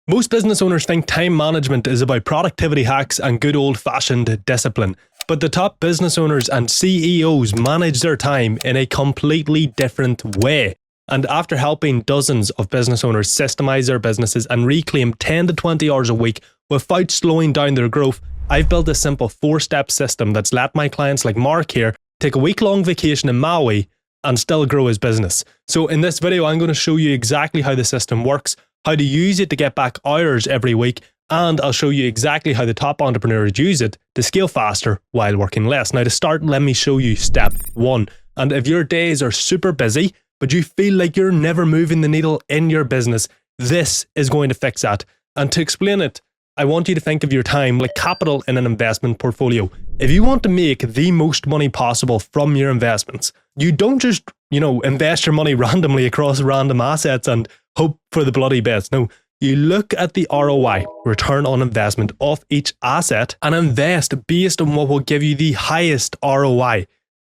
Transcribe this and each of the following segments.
Most business owners think time management is about productivity hacks and good old-fashioned discipline, but the top business owners and CEOs manage their time in a completely different way. And after helping dozens of business owners systemize their businesses and reclaim 10 to 20 hours a week without slowing down their growth, I've built a simple 4-step system that's let my clients like Mark here take a week-long vacation in Maui and still grow his business. So in this video, I'm going to show you exactly how the system works, how to use it to get back hours every week, and I'll show you exactly how the top entrepreneurs use it to scale faster while working less. Now to start, let me show you step 1. And if your days are super busy, but you feel like you're never moving the needle in your business, this is going to fix that. And to explain it, I want you to think of your time like capital in an investment portfolio. If you want to make the most money possible from your investments, you don't just, invest your money randomly across random assets and hope for the bloody best. No, you look at the ROI, return on investment, of each asset and invest based on what will give you the highest ROI.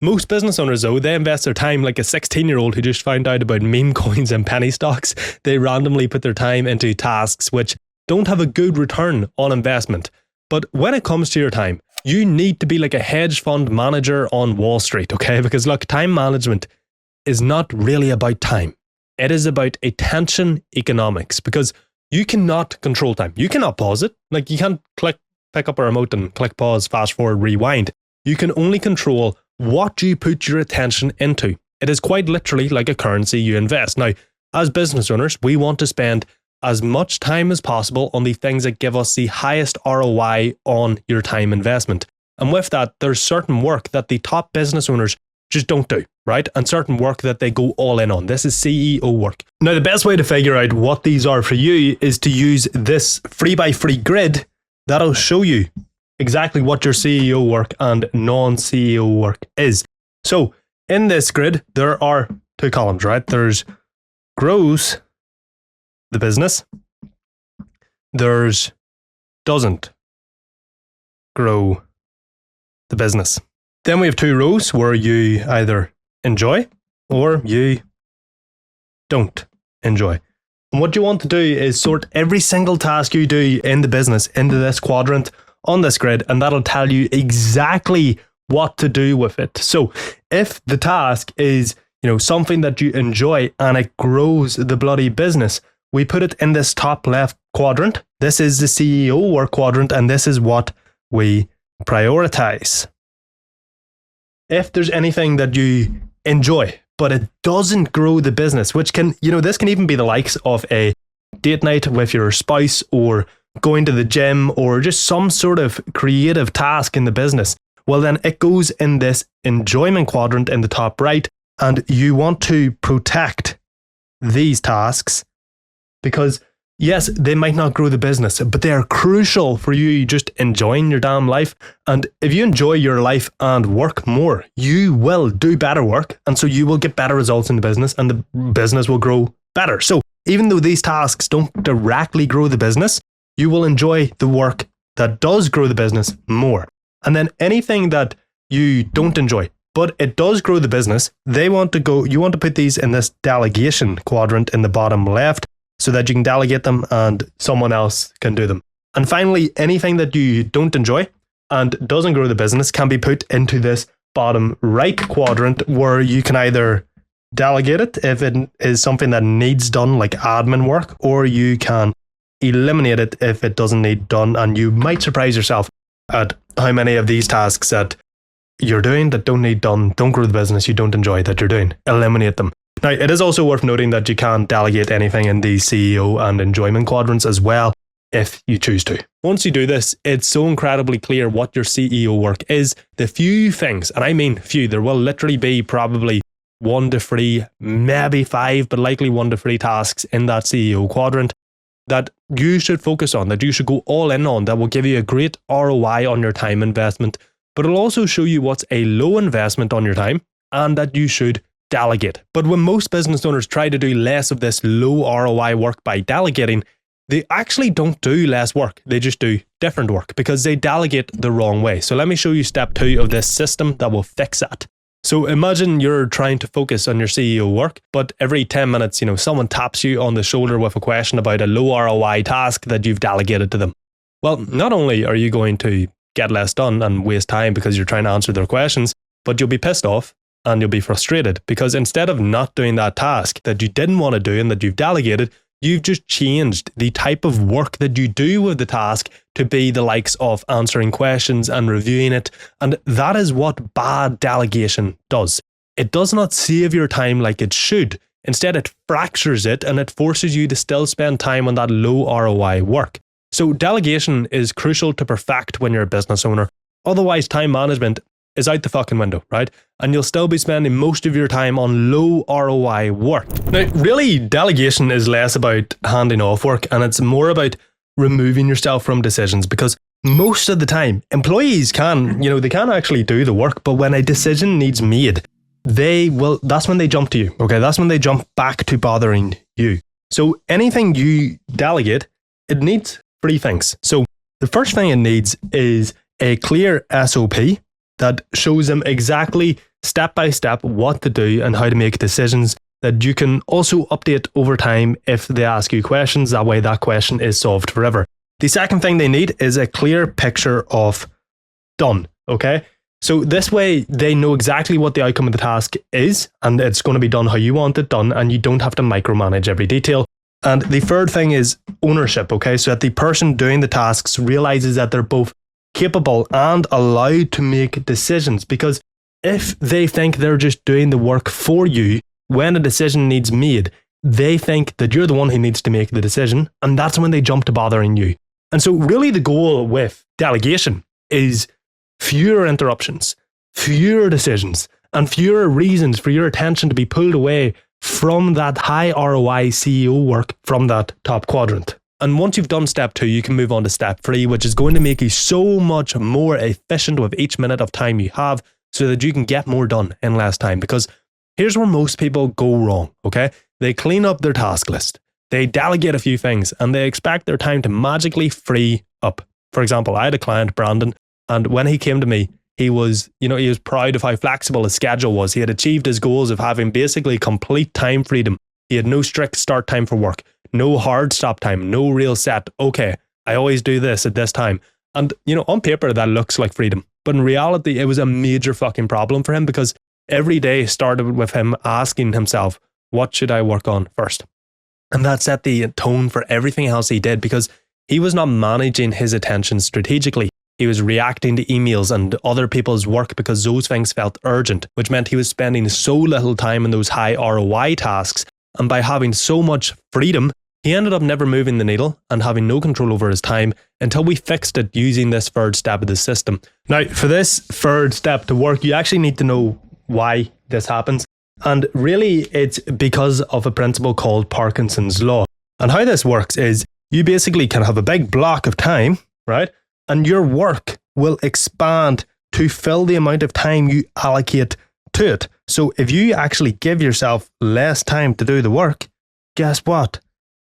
Most business owners, though, they invest their time like a 16-year-old who just found out about meme coins and penny stocks. They randomly put their time into tasks which don't have a good return on investment. But when it comes to your time, you need to be like a hedge fund manager on Wall Street, okay? Because look, time management is not really about time. It is about attention economics, because you cannot control time. You cannot pause it. Like you can't pick up a remote and click pause, fast forward, rewind. You can only control what you put your attention into. It is quite literally like a currency you invest. Now, as business owners, we want to spend as much time as possible on the things that give us the highest ROI on your time investment. And with that, there's certain work that the top business owners just don't do, right? And certain work that they go all in on. This is CEO work. Now, the best way to figure out what these are for you is to use this 3x3 grid that'll show you exactly what your CEO work and non-CEO work is. So in this grid, there are 2 columns, right? There's grows the business. There's doesn't grow the business. Then we have 2 rows where you either enjoy or you don't enjoy. And what you want to do is sort every single task you do in the business into this quadrant on this grid, and that'll tell you exactly what to do with it. So if the task is, something that you enjoy and it grows the bloody business, we put it in this top left quadrant. This is the CEO work quadrant, and this is what we prioritize. If there's anything that you enjoy, but it doesn't grow the business, which can, this can even be the likes of a date night with your spouse, or going to the gym, or just some sort of creative task in the business, well then it goes in this enjoyment quadrant in the top right, and you want to protect these tasks because yes, they might not grow the business, but they are crucial for you just enjoying your damn life. And if you enjoy your life and work more, you will do better work, and so you will get better results in the business, and the business will grow better. So even though these tasks don't directly grow the business, you will enjoy the work that does grow the business more. And then anything that you don't enjoy, but it does grow the business, you want to put these in this delegation quadrant in the bottom left so that you can delegate them and someone else can do them. And finally, anything that you don't enjoy and doesn't grow the business can be put into this bottom right quadrant, where you can either delegate it if it is something that needs done, like admin work, or you can eliminate it if it doesn't need done. And you might surprise yourself at how many of these tasks that you're doing that don't need done, don't grow the business, you don't enjoy, that you're doing. Eliminate them. Now, it is also worth noting that you can delegate anything in the CEO and enjoyment quadrants as well if you choose to. Once you do this, it's so incredibly clear what your CEO work is. The few things, and I mean few, there will literally be probably 1 to 3, maybe 5, but likely 1 to 3 tasks in that CEO quadrant that you should focus on, that you should go all in on, that will give you a great ROI on your time investment, but it'll also show you what's a low investment on your time and that you should delegate. But when most business owners try to do less of this low ROI work by delegating, they actually don't do less work. They just do different work because they delegate the wrong way. So let me show you step 2 of this system that will fix that. So imagine you're trying to focus on your CEO work, but every 10 minutes, someone taps you on the shoulder with a question about a low ROI task that you've delegated to them. Well, not only are you going to get less done and waste time because you're trying to answer their questions, but you'll be pissed off and you'll be frustrated because instead of not doing that task that you didn't want to do and that you've delegated, you've just changed the type of work that you do with the task to be the likes of answering questions and reviewing it. And that is what bad delegation does. It does not save your time like it should. Instead, it fractures it and it forces you to still spend time on that low ROI work. So delegation is crucial to perfect when you're a business owner. Otherwise, time management is out the fucking window, right? And you'll still be spending most of your time on low ROI work. Now, really, delegation is less about handing off work and it's more about removing yourself from decisions, because most of the time, employees they can actually do the work, but when a decision needs made, that's when they jump to you, okay? That's when they jump back to bothering you. So anything you delegate, it needs 3 things. So the first thing it needs is a clear SOP that shows them exactly step by step what to do and how to make decisions that you can also update over time if they ask you questions. That way that question is solved forever. The second thing they need is a clear picture of done, okay? So this way they know exactly what the outcome of the task is and it's going to be done how you want it done and you don't have to micromanage every detail. And the third thing is ownership, okay? So that the person doing the tasks realizes that they're both capable and allowed to make decisions, because if they think they're just doing the work for you, when a decision needs made, they think that you're the one who needs to make the decision, and that's when they jump to bothering you. And so really the goal with delegation is fewer interruptions, fewer decisions, and fewer reasons for your attention to be pulled away from that high ROI CEO work from that top quadrant. And once you've done step 2, you can move on to step 3, which is going to make you so much more efficient with each minute of time you have so that you can get more done in less time. Because here's where most people go wrong, okay? They clean up their task list, they delegate a few things, and they expect their time to magically free up. For example, I had a client, Brandon, and when he came to me, he was proud of how flexible his schedule was. He had achieved his goals of having basically complete time freedom. He had no strict start time for work, no hard stop time, no real set, okay, I always do this at this time. And, on paper, that looks like freedom. But in reality, it was a major fucking problem for him because every day started with him asking himself, what should I work on first? And that set the tone for everything else he did because he was not managing his attention strategically. He was reacting to emails and other people's work because those things felt urgent, which meant he was spending so little time in those high ROI tasks. And by having so much freedom, he ended up never moving the needle and having no control over his time until we fixed it using this third step of the system. Now, for this third step to work, you actually need to know why this happens. And really, it's because of a principle called Parkinson's law. And how this works is you basically can have a big block of time, right? And your work will expand to fill the amount of time you allocate to it. So if you actually give yourself less time to do the work, guess what?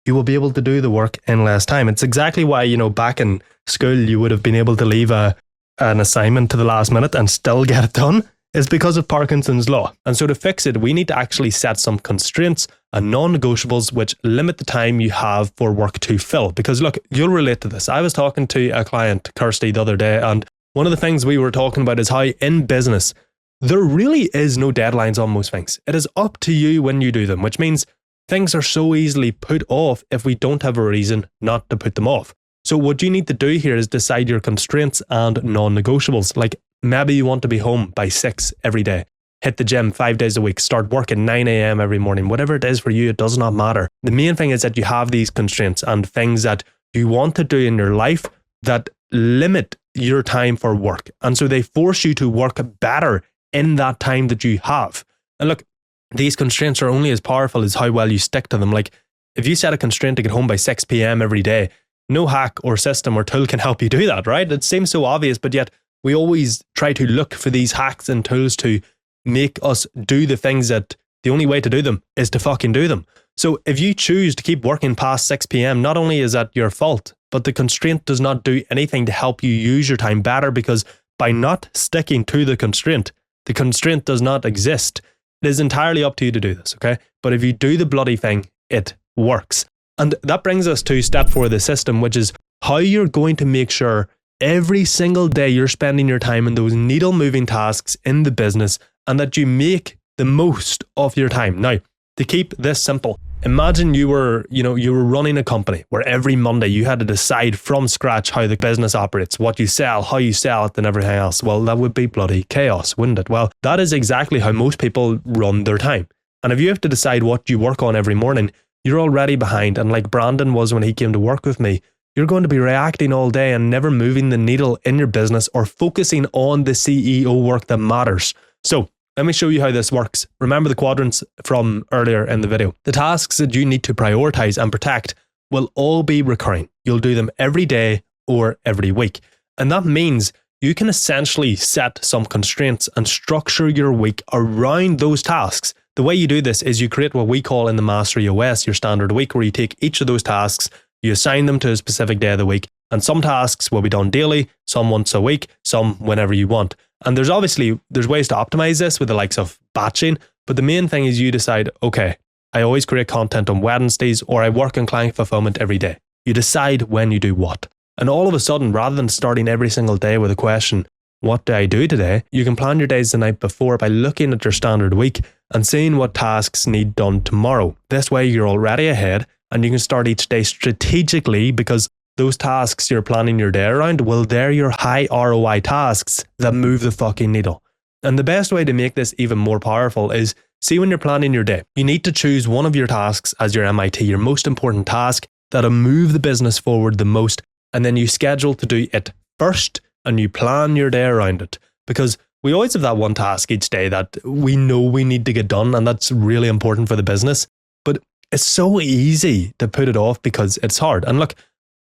You will be able to do the work in less time. It's exactly why, back in school, you would have been able to leave an assignment to the last minute and still get it done. It's because of Parkinson's law. And so to fix it, we need to actually set some constraints and non-negotiables which limit the time you have for work to fill. Because look, you'll relate to this. I was talking to a client, Kirsty, the other day, and one of the things we were talking about is how in business, there really is no deadlines on most things. It is up to you when you do them, which means things are so easily put off if we don't have a reason not to put them off. So what you need to do here is decide your constraints and non-negotiables. Like maybe you want to be home by 6 every day, hit the gym 5 days a week, start work at 9 a.m. every morning. Whatever it is for you, it does not matter. The main thing is that you have these constraints and things that you want to do in your life that limit your time for work. And so they force you to work better in that time that you have. And look, these constraints are only as powerful as how well you stick to them. Like if you set a constraint to get home by 6 p.m. every day, no hack or system or tool can help you do that, right? It seems so obvious, but yet we always try to look for these hacks and tools to make us do the things that the only way to do them is to fucking do them. So if you choose to keep working past 6 p.m., not only is that your fault, but the constraint does not do anything to help you use your time better, because by not sticking to the constraint, The constraint does not exist. It is entirely up to you to do this, okay? But if you do the bloody thing, it works. And that brings us to step 4 of the system, which is how you're going to make sure every single day you're spending your time in those needle moving tasks in the business and that you make the most of your time. Now, to keep this simple, imagine you were running a company where every Monday you had to decide from scratch how the business operates, what you sell, how you sell it, and everything else. Well, that would be bloody chaos, wouldn't it? Well, that is exactly how most people run their time. And if you have to decide what you work on every morning, you're already behind. And like Brandon was when he came to work with me, you're going to be reacting all day and never moving the needle in your business or focusing on the CEO work that matters. So let me show you how this works. Remember the quadrants from earlier in the video. The tasks that you need to prioritize and protect will all be recurring. You'll do them every day or every week. And that means you can essentially set some constraints and structure your week around those tasks. The way you do this is you create what we call in the Mastery OS your standard week, where you take each of those tasks, you assign them to a specific day of the week, and some tasks will be done daily, some once a week, some whenever you want. And there's ways to optimize this with the likes of batching, but the main thing is you decide, okay, I always create content on Wednesdays, or I work on client fulfillment every day. You decide when you do what. And all of a sudden, rather than starting every single day with a question, what do I do today? You can plan your days the night before by looking at your standard week and seeing what tasks need done tomorrow. This way you're already ahead and you can start each day strategically, because those tasks you're planning your day around, well, they're your high ROI tasks that move the fucking needle. And the best way to make this even more powerful is, see, when you're planning your day, you need to choose one of your tasks as your MIT, your most important task that'll move the business forward the most. And then you schedule to do it first and you plan your day around it. Because we always have that one task each day that we know we need to get done, and that's really important for the business. But it's so easy to put it off because it's hard. And look,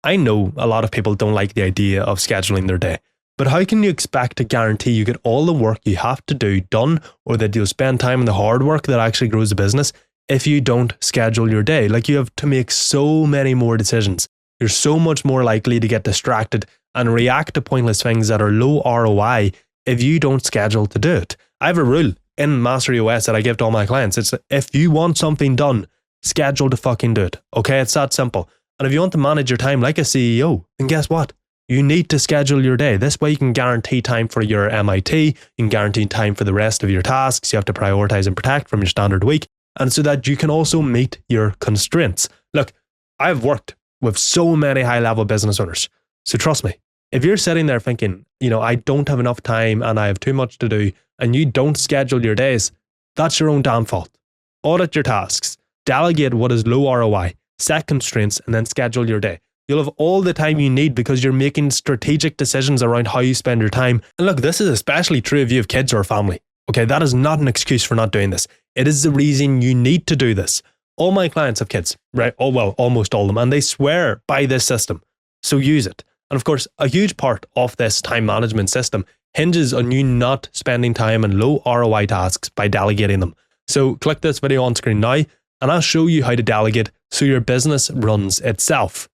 I know a lot of people don't like the idea of scheduling their day, but how can you expect to guarantee you get all the work you have to do done, or that you'll spend time in the hard work that actually grows the business, if you don't schedule your day? Like, you have to make so many more decisions. You're so much more likely to get distracted and react to pointless things that are low ROI if you don't schedule to do it. I have a rule in Mastery OS that I give to all my clients. It's, if you want something done, schedule to fucking do it. Okay, it's that simple. And if you want to manage your time like a CEO, then guess what? You need to schedule your day. This way you can guarantee time for your MIT, you can guarantee time for the rest of your tasks you have to prioritize and protect from your standard week, and so that you can also meet your constraints. Look, I've worked with so many high-level business owners. So trust me, if you're sitting there thinking, I don't have enough time and I have too much to do, and you don't schedule your days, that's your own damn fault. Audit your tasks, delegate what is low ROI, set constraints, and then schedule your day. You'll have all the time you need because you're making strategic decisions around how you spend your time. And look, this is especially true if you have kids or a family. Okay, that is not an excuse for not doing this. It is the reason you need to do this. All my clients have kids, right? Oh, well, almost all of them. And they swear by this system. So use it. And of course, a huge part of this time management system hinges on you not spending time on low ROI tasks by delegating them. So click this video on screen now, and I'll show you how to delegate so your business runs itself.